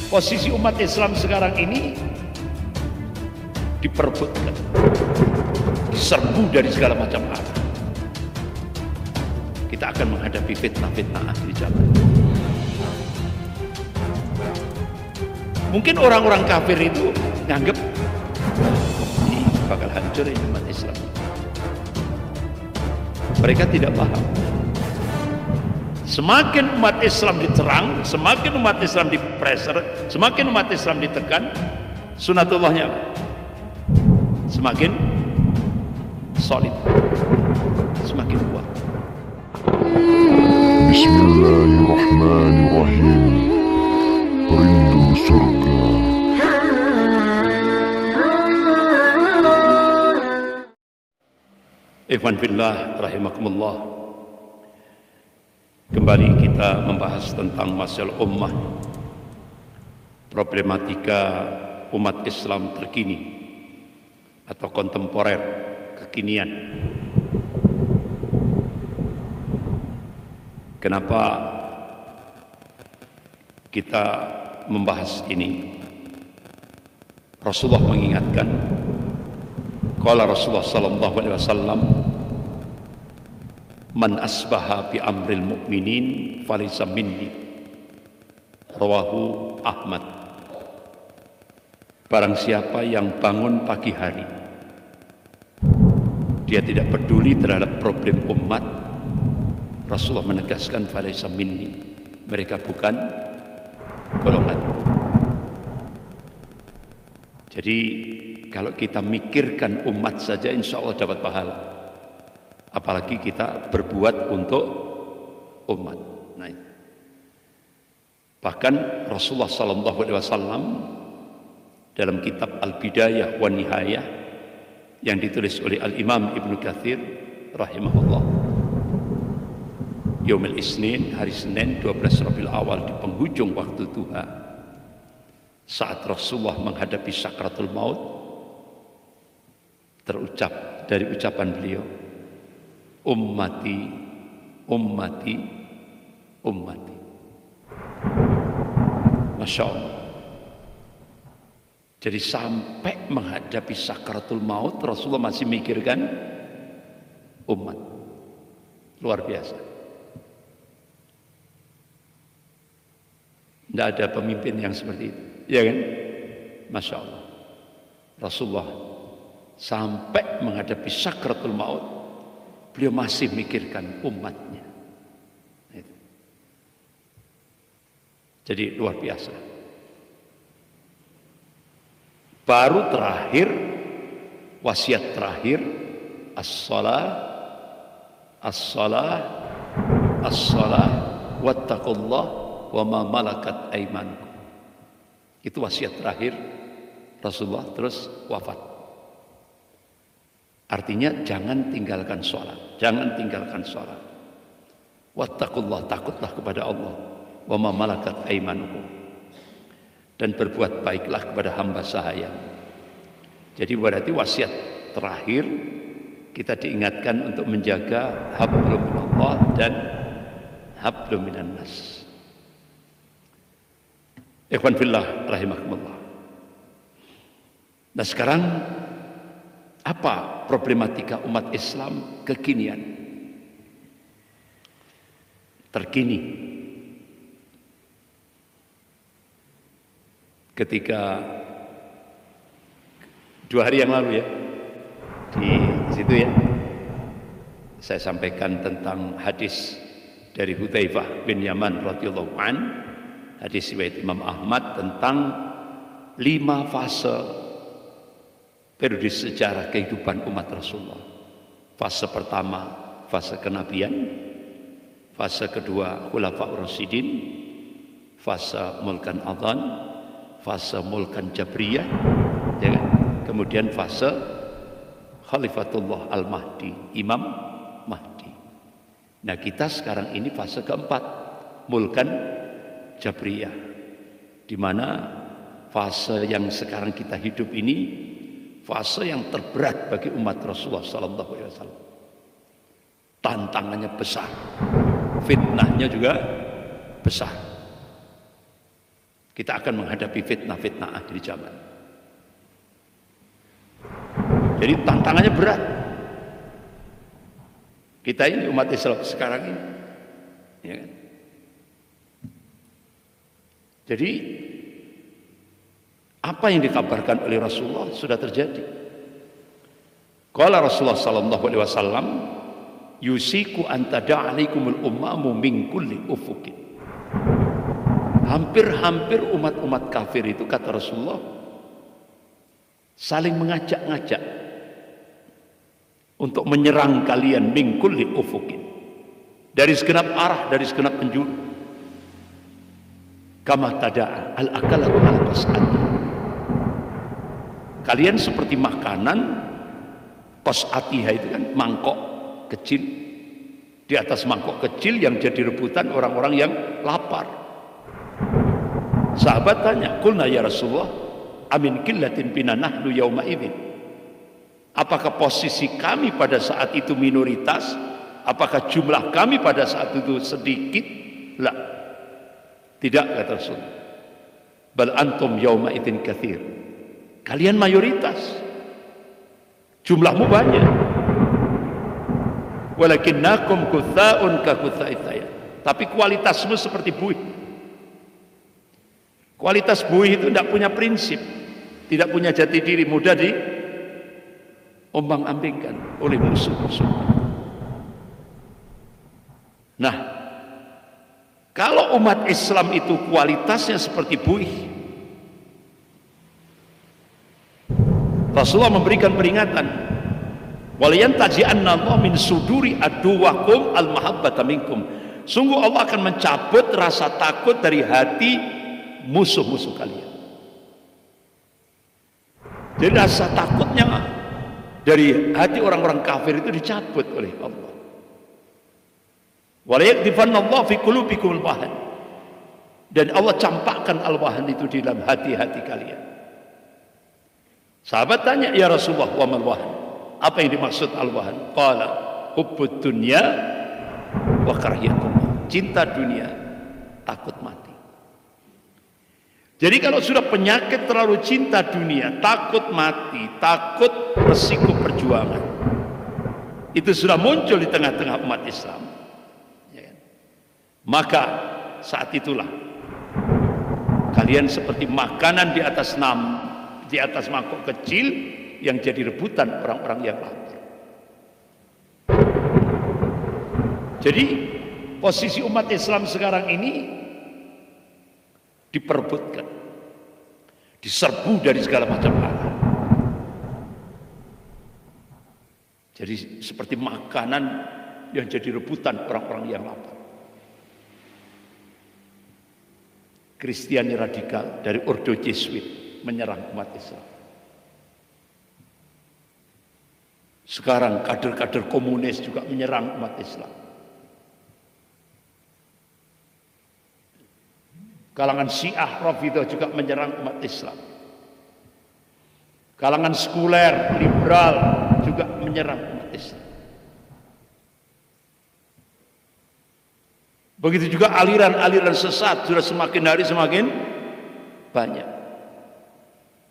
Posisi umat Islam sekarang ini diperebutkan, diserbu dari segala macam arah. Kita akan menghadapi fitnah-fitnah akhir zaman. Mungkin orang-orang kafir itu nganggep ini bakal hancur ini umat Islam. Mereka tidak paham. Semakin umat Islam diterang, semakin umat Islam dipressure, semakin umat Islam ditekan, sunatullahnya semakin solid, semakin kuat. Bismillahirrahmanirrahim. Rindu surga. Ikhwan fillah rahimakumullah. Kembali kita membahas tentang masalah ummah, problematika umat Islam terkini atau kontemporer, kekinian. Kenapa kita membahas ini? Rasulullah mengingatkan, qala Rasulullah sallallahu alaihi wasallam, man asbaha bi amril mu'minin falaysa minni, rawahu Ahmad. Barang siapa yang bangun pagi hari, dia tidak peduli terhadap problem umat, Rasulullah menegaskan falaysa minni, mereka bukan golongan. Jadi kalau kita mikirkan umat saja insya Allah dapat pahala, apalagi kita berbuat untuk umat. Nah, bahkan Rasulullah SAW dalam kitab Al-Bidayah wa Nihayah yang ditulis oleh Al-Imam Ibnu Katsir rahimahullah, Yaumul Isnin, hari Senin 12 Rabiul Awal, di penghujung waktu duha, saat Rasulullah menghadapi sakratul maut, terucap dari ucapan beliau, ummati, ummati, ummati. Masya Allah. Jadi sampai menghadapi sakratul maut, Rasulullah masih mikirkan umat. Luar biasa. Tidak ada pemimpin yang seperti itu, ya kan? Masya Allah. Rasulullah sampai menghadapi sakratul maut, beliau masih mikirkan umatnya. Jadi luar biasa. Baru terakhir, wasiat terakhir, as-salah, as-salah, as-salah, wattaqullah wa ma malakat aimanukum. Itu wasiat terakhir Rasulullah, terus wafat. Artinya jangan tinggalkan sholat, jangan tinggalkan sholat. Wattaqullah, takutlah kepada Allah. Wa ma malakat aimanukum, dan berbuat baiklah kepada hamba sahaya. Jadi berarti wasiat terakhir kita diingatkan untuk menjaga hablum minallah dan hablum minan nas. Ikhwan fillah rahimakumullah. Nah sekarang apa problematika umat Islam kekinian, terkini? Ketika 2 hari yang lalu ya, di situ ya, saya sampaikan tentang hadis dari Hudzaifah bin Yaman radhiyallahu an, hadis riwayat Imam Ahmad, tentang 5 fase periode sejarah kehidupan umat Rasulullah. Fase pertama, fase kenabian. Fase kedua, Khulafaur Rasyidin. Fase mulkan adhan. Fase mulkan Jabriyah, ya kan? Kemudian fase Khalifatullah Al-Mahdi, Imam Mahdi. Nah kita sekarang ini fase keempat, mulkan Jabriyah, di mana fase yang sekarang kita hidup ini fase yang terberat bagi umat Rasulullah sallallahu alaihi wasallam. Tantangannya besar, fitnahnya juga besar. kita akan menghadapi fitnah-fitnah akhir zaman. Jadi tantangannya berat. Kita ini umat Islam sekarang ini, ya kan? Jadi apa yang dikabarkan oleh Rasulullah sudah terjadi. Qala Rasulullah sallallahu alaihi wasallam, yusiku an tada'alaikumul ummamu min kulli ufukin. Hampir-hampir umat-umat kafir itu, kata Rasulullah, saling mengajak-ngajak untuk menyerang kalian min kulli ufukin, dari segenap arah, dari segenap penjuru. Kama tada'a al-akalahu al-qas'ati. Kalian seperti makanan qas'atiha, itu kan mangkok kecil. Di atas mangkok kecil yang jadi rebutan orang-orang yang lapar. Sahabat tanya, qulna ya Rasulullah, amin qillatin bina nahnu yauma idzin. Apakah posisi kami pada saat itu minoritas? Apakah jumlah kami pada saat itu sedikit? La. Tidak, kata Rasul. Bal antum yauma idzin katsir. Kalian mayoritas. Jumlahmu banyak. Walakinnakum kutsa'un ka kutsa'it tayr. Tapi kualitasmu seperti buih. Kualitas buih itu tidak punya prinsip, tidak punya jati diri, mudah diombang-ambingkan oleh musuh-musuh. Nah, kalau umat Islam itu kualitasnya seperti buih, Rasulullah memberikan peringatan, walayantaji'anna Allah min suduri aduwakum al-mahabbata minkum. Sungguh Allah akan mencabut rasa takut dari hati musuh-musuh kalian. Jadi rasa takutnya dari hati orang-orang kafir itu dicabut oleh Allah. Walayakdifanallahu fi qulubikumul wahan. Dan Allah campakkan al-wahan itu di dalam hati-hati kalian. Sahabat tanya, ya Rasulullah, wa mal wahan? Apa yang dimaksud al-wahan? Qala hubbud dunya wa karahiyatul maut. Cinta dunia, takut mati. Jadi kalau sudah penyakit terlalu cinta dunia, takut mati, takut resiko perjuangan, itu sudah muncul di tengah-tengah umat Islam, ya kan? Maka saat itulah kalian seperti makanan di atas mangkok kecil yang jadi rebutan orang-orang yang lapar. Jadi posisi umat Islam sekarang ini diperebutkan, diserbu dari segala macam arah. Jadi seperti makanan yang jadi rebutan orang-orang yang lapar. Kristiani radikal dari Ordo Jesuit menyerang umat Islam. Sekarang kader-kader komunis juga menyerang umat Islam. Kalangan Syiah Rafidhah juga menyerang umat Islam. Kalangan sekuler, liberal juga menyerang umat Islam. Begitu juga aliran-aliran sesat sudah semakin hari semakin banyak.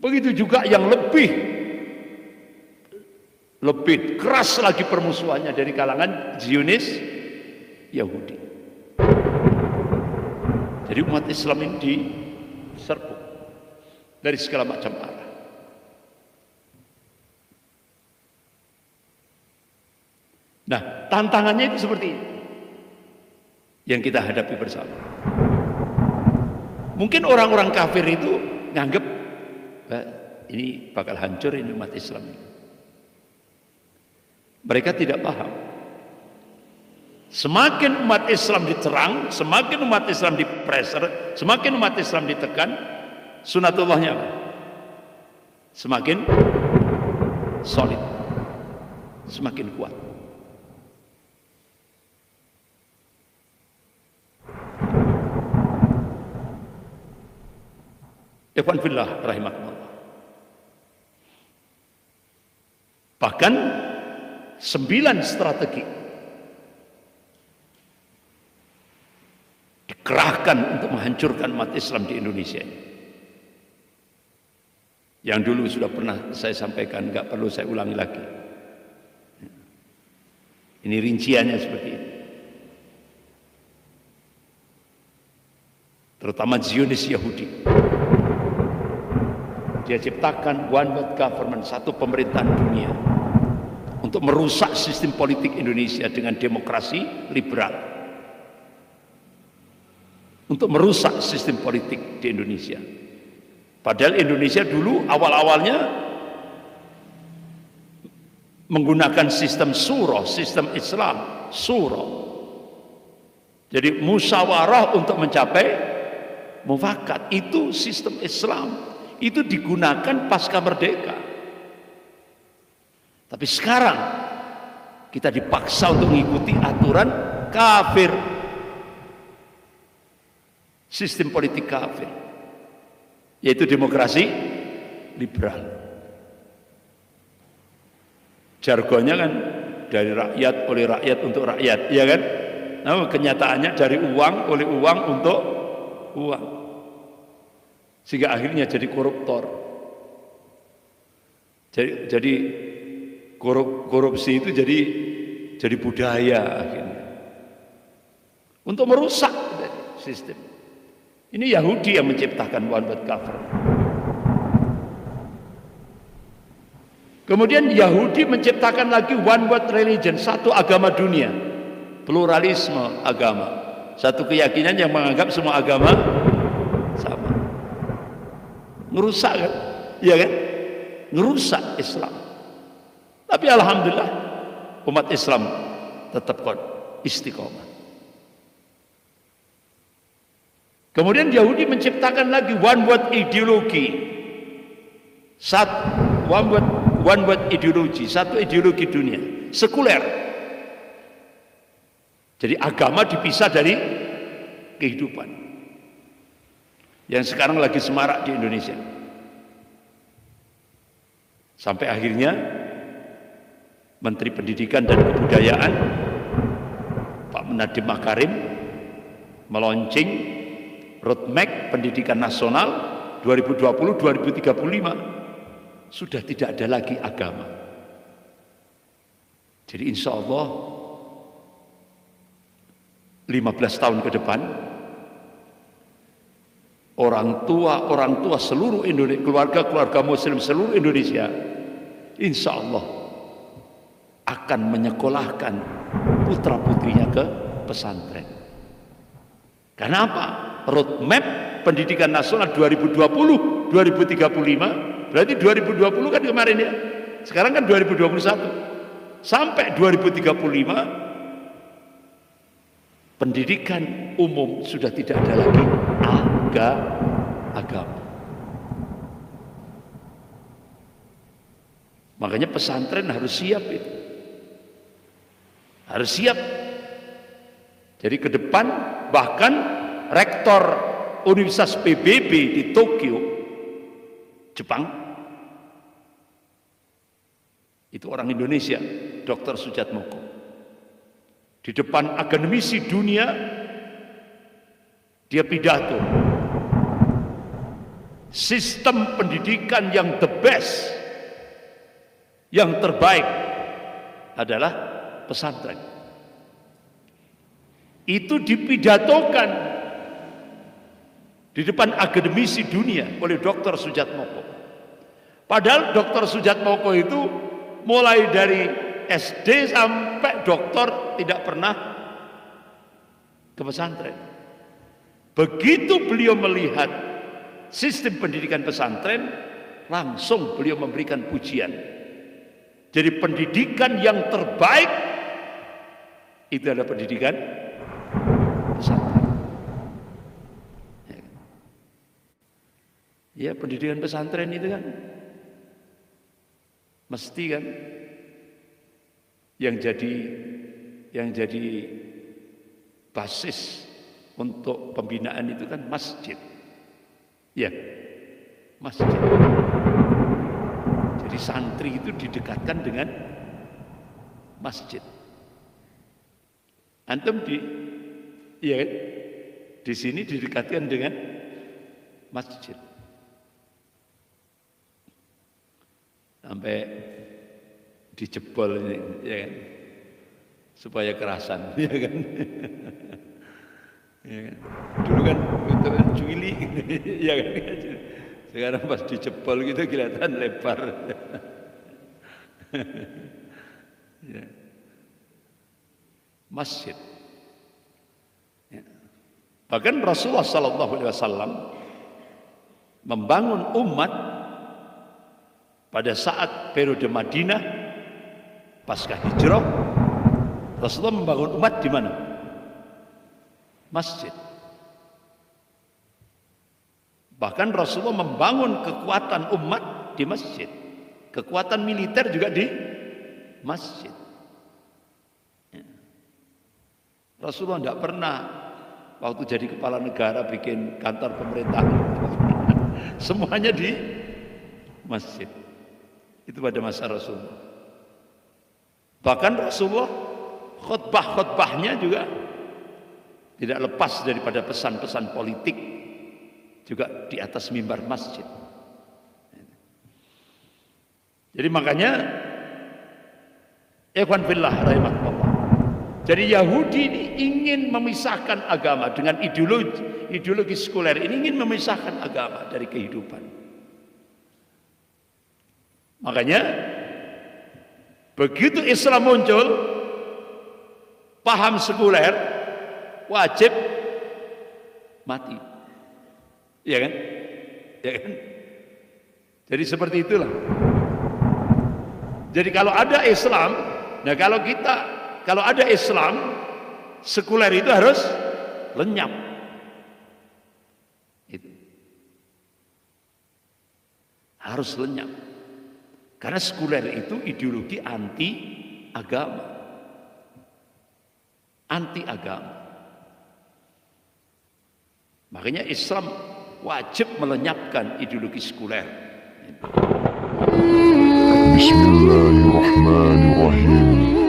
Begitu juga yang lebih keras lagi permusuhannya dari kalangan Zionis Yahudi. Jadi umat Islam ini diserbu dari segala macam arah. Nah, tantangannya itu seperti ini yang kita hadapi bersama. Mungkin orang-orang kafir itu nganggep ini bakal hancur ini umat Islam ini. Mereka tidak paham. Semakin umat Islam diterang, semakin umat Islam dipressure, semakin umat Islam ditekan, sunatullahnya apa? Semakin solid, semakin kuat. Ikhwan fillah rahimakumullah. Bahkan 9 strategi dikerahkan untuk menghancurkan umat Islam di Indonesia ini. Yang dulu sudah pernah saya sampaikan, nggak perlu saya ulangi lagi. Ini rinciannya seperti ini. Terutama Zionis Yahudi. Dia ciptakan one world government, satu pemerintahan dunia, untuk merusak sistem politik Indonesia dengan demokrasi liberal. Untuk merusak sistem politik di Indonesia. Padahal Indonesia dulu awal-awalnya menggunakan sistem syuro, sistem Islam, syuro. Jadi musyawarah untuk mencapai mufakat, itu sistem Islam. Itu digunakan pasca merdeka. Tapi sekarang kita dipaksa untuk mengikuti aturan kafir. Sistem politik kafir, yaitu demokrasi liberal. Jargonnya kan dari rakyat, oleh rakyat, untuk rakyat, ya kan? Nah, kenyataannya dari uang, oleh uang, untuk uang. Sehingga akhirnya jadi koruptor. Jadi korupsi itu jadi budaya akhirnya. Untuk merusak sistem. Ini Yahudi yang menciptakan one world government. Kemudian Yahudi menciptakan lagi one world religion, satu agama dunia, pluralisme agama, satu keyakinan yang menganggap semua agama sama. Ngerusak kan? Iya kan? Ngerusak Islam. Tapi alhamdulillah umat Islam tetap istiqomah. Kemudian Yahudi menciptakan lagi one world ideologi, one world ideologi, satu ideologi dunia, sekuler. Jadi agama dipisah dari kehidupan. Yang sekarang lagi semarak di Indonesia. Sampai akhirnya Menteri Pendidikan dan Kebudayaan Pak Nadiem Makarim meluncing roadmap pendidikan nasional 2020-2035. Sudah tidak ada lagi agama. Jadi insya Allah 15 tahun ke depan orang tua seluruh Indonesia, keluarga Muslim seluruh Indonesia, insya Allah akan menyekolahkan putra putrinya ke pesantren. Karena apa? Roadmap pendidikan nasional 2020-2035, berarti 2020 kan kemarin ya, sekarang kan 2021, sampai 2035 pendidikan umum sudah tidak ada lagi agama. Makanya pesantren harus siap itu. Harus siap. Jadi ke depan bahkan rektor Universitas PBB di Tokyo, Jepang, itu orang Indonesia, Dr. Sujatmoko. Di depan akademisi dunia dia pidato. Sistem pendidikan yang the best, yang terbaik adalah pesantren. Itu dipidatokan di depan akademisi dunia oleh Dr. Sujatmoko. Padahal Dr. Sujatmoko itu mulai dari SD sampai doktor tidak pernah ke pesantren. Begitu beliau melihat sistem pendidikan pesantren, langsung beliau memberikan pujian. Jadi pendidikan yang terbaik itu adalah pendidikan pesantren. Ya, pendidikan pesantren itu kan mesti kan yang jadi basis untuk pembinaan itu kan masjid. Ya, masjid. Jadi santri itu didekatkan dengan masjid. Antum Di sini didekatkan dengan masjid. Sampai dijebol ini, ya kan? Supaya kerasan, ya kan? Ya kan? Dulu kan itu kan cuili, ya kan? Sekarang pas dijebol gitu kelihatan lebar. Ya. Masjid. Ya. Bahkan Rasulullah SAW membangun umat pada saat periode Madinah pasca hijrah. Rasulullah membangun umat di mana? Masjid. Bahkan Rasulullah membangun kekuatan umat di masjid. Kekuatan militer juga di masjid. Ya. Rasulullah tidak pernah waktu jadi kepala negara bikin kantor pemerintahan. Semuanya di masjid. Itu pada masa Rasulullah. Bahkan Rasulullah khutbah-khutbahnya juga tidak lepas daripada pesan-pesan politik juga di atas mimbar masjid. Jadi makanya ikhwan fillah rahimakumullah. Jadi Yahudi ini ingin memisahkan agama dengan ideologi sekuler ini, ingin memisahkan agama dari kehidupan. Makanya begitu Islam muncul, paham sekuler wajib mati. Ya kan? Ya kan? Jadi seperti itulah. Jadi kalau ada Islam, nah kalau ada Islam, sekuler itu harus lenyap. Itu. Harus lenyap. Karena sekuler itu ideologi anti agama. Anti agama. Makanya Islam wajib melenyapkan ideologi sekuler. Bismillahirrahmanirrahim.